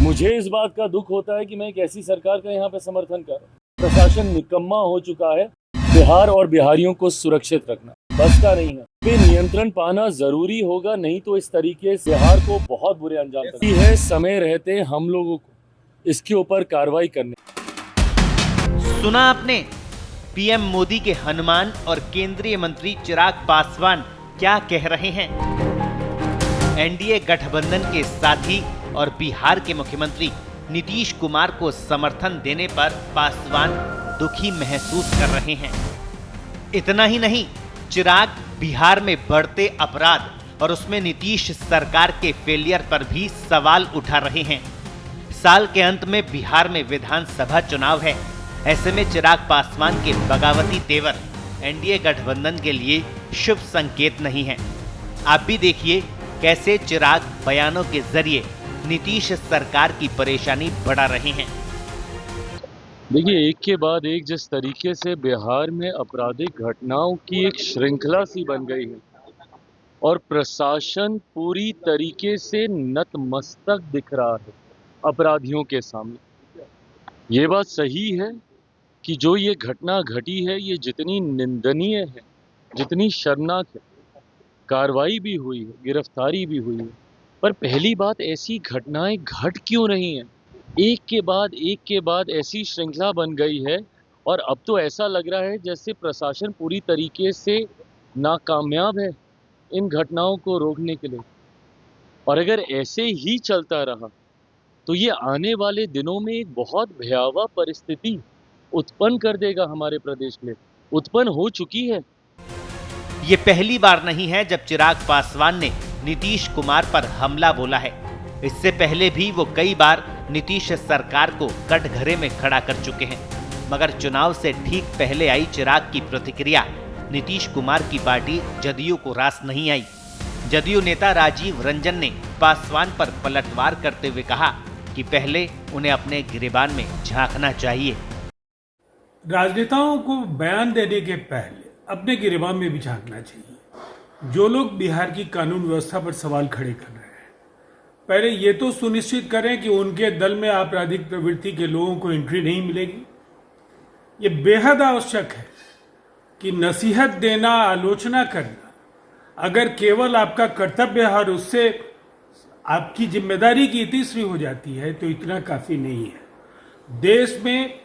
मुझे इस बात का दुख होता है कि मैं एक ऐसी सरकार का यहाँ पे समर्थन कर रहा हूँ। प्रशासन निकम्मा हो चुका है। बिहार और बिहारियों को सुरक्षित रखना बस का नहीं है, पे नियंत्रण पाना जरूरी होगा, नहीं तो इस तरीके से बिहार को बहुत बुरे अंजाम सकती है। समय रहते हम लोगों को इसके ऊपर कार्रवाई करने। सुना आपने पीएम मोदी के हनुमान और केंद्रीय मंत्री चिराग पासवान क्या कह रहे हैं। एनडीए गठबंधन के साथी और बिहार के मुख्यमंत्री नीतीश कुमार को समर्थन देने पर पासवान दुखी महसूस कर रहे हैं। इतना ही नहीं, चिराग बिहार में बढ़ते अपराध और उसमें नीतीश सरकार के फेलियर पर भी सवाल उठा रहे हैं। साल के अंत में बिहार में विधानसभा चुनाव है। ऐसे में चिराग पासवान के बगावती तेवर एनडीए गठबंधन के लिए शुभ संकेत नहीं है। आप भी देखिए कैसे चिराग बयानों के जरिए नीतीश सरकार की परेशानी बढ़ा रहे हैं। देखिए, एक के बाद एक जिस तरीके से बिहार में आपराधिक घटनाओं की एक श्रृंखला सी बन गई है और प्रशासन पूरी तरीके से नतमस्तक दिख रहा है अपराधियों के सामने। ये बात सही है कि जो ये घटना घटी है ये जितनी निंदनीय है, जितनी शर्मनाक है, कार्रवाई भी हुई है, गिरफ्तारी भी हुई है, पर पहली बात ऐसी घटनाएं घट क्यों रही हैं? एक के बाद ऐसी श्रृंखला बन गई है और अब तो ऐसा लग रहा है जैसे प्रशासन पूरी तरीके से नाकामयाब है इन घटनाओं को रोकने के लिए। और अगर ऐसे ही चलता रहा तो ये आने वाले दिनों में एक बहुत भयावह परिस्थिति उत्पन्न कर देगा हमारे प्रदेश में। उत्पन्न हो चुकी है। ये पहली बार नहीं है जब चिराग पासवान ने नीतीश कुमार पर हमला बोला है। इससे पहले भी वो कई बार नीतीश सरकार को कटघरे में खड़ा कर चुके हैं, मगर चुनाव से ठीक पहले आई चिराग की प्रतिक्रिया नीतीश कुमार की पार्टी जदयू को रास नहीं आई। जदयू नेता राजीव रंजन ने पासवान पर पलटवार करते हुए कहा कि पहले उन्हें अपने गिरेबान में झांकना चाहिए। राजनेताओं को बयान देने के पहले अपने गिरेबान में भी झांकना चाहिए। जो लोग बिहार की कानून व्यवस्था पर सवाल खड़े कर रहे हैं, पहले ये तो सुनिश्चित करें कि उनके दल में आपराधिक प्रवृत्ति के लोगों को एंट्री नहीं मिलेगी। ये बेहद आवश्यक है कि नसीहत देना, आलोचना करना अगर केवल आपका कर्तव्य है और उससे आपकी जिम्मेदारी की तीसरी हो जाती है तो इतना काफी नहीं है। देश में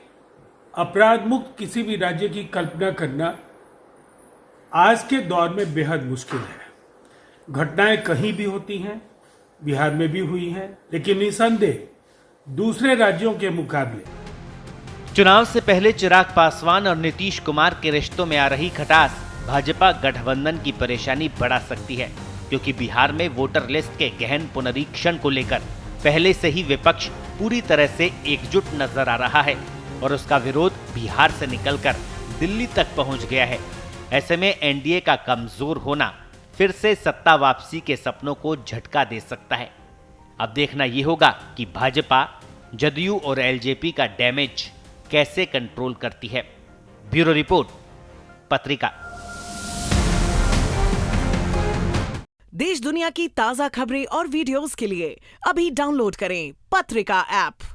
अपराध मुक्त किसी भी राज्य की कल्पना करना आज के दौर में बेहद मुश्किल है। घटनाएं कहीं भी होती हैं, बिहार में भी हुई हैं, लेकिन निसंदेह दूसरे राज्यों के मुकाबले। चुनाव से पहले चिराग पासवान और नीतीश कुमार के रिश्तों में आ रही खटास भाजपा गठबंधन की परेशानी बढ़ा सकती है, क्योंकि बिहार में वोटर लिस्ट के गहन पुनरीक्षण को लेकर पहले से ही विपक्ष पूरी तरह से एकजुट नजर आ रहा है और उसका विरोध बिहार से निकलकर दिल्ली तक पहुंच गया है। ऐसे में एनडीए का कमजोर होना फिर से सत्ता वापसी के सपनों को झटका दे सकता है। अब देखना यह होगा कि भाजपा जदयू और एलजेपी का डैमेज कैसे कंट्रोल करती है। ब्यूरो रिपोर्ट, पत्रिका। देश दुनिया की ताजा खबरें और वीडियोस के लिए अभी डाउनलोड करें पत्रिका ऐप।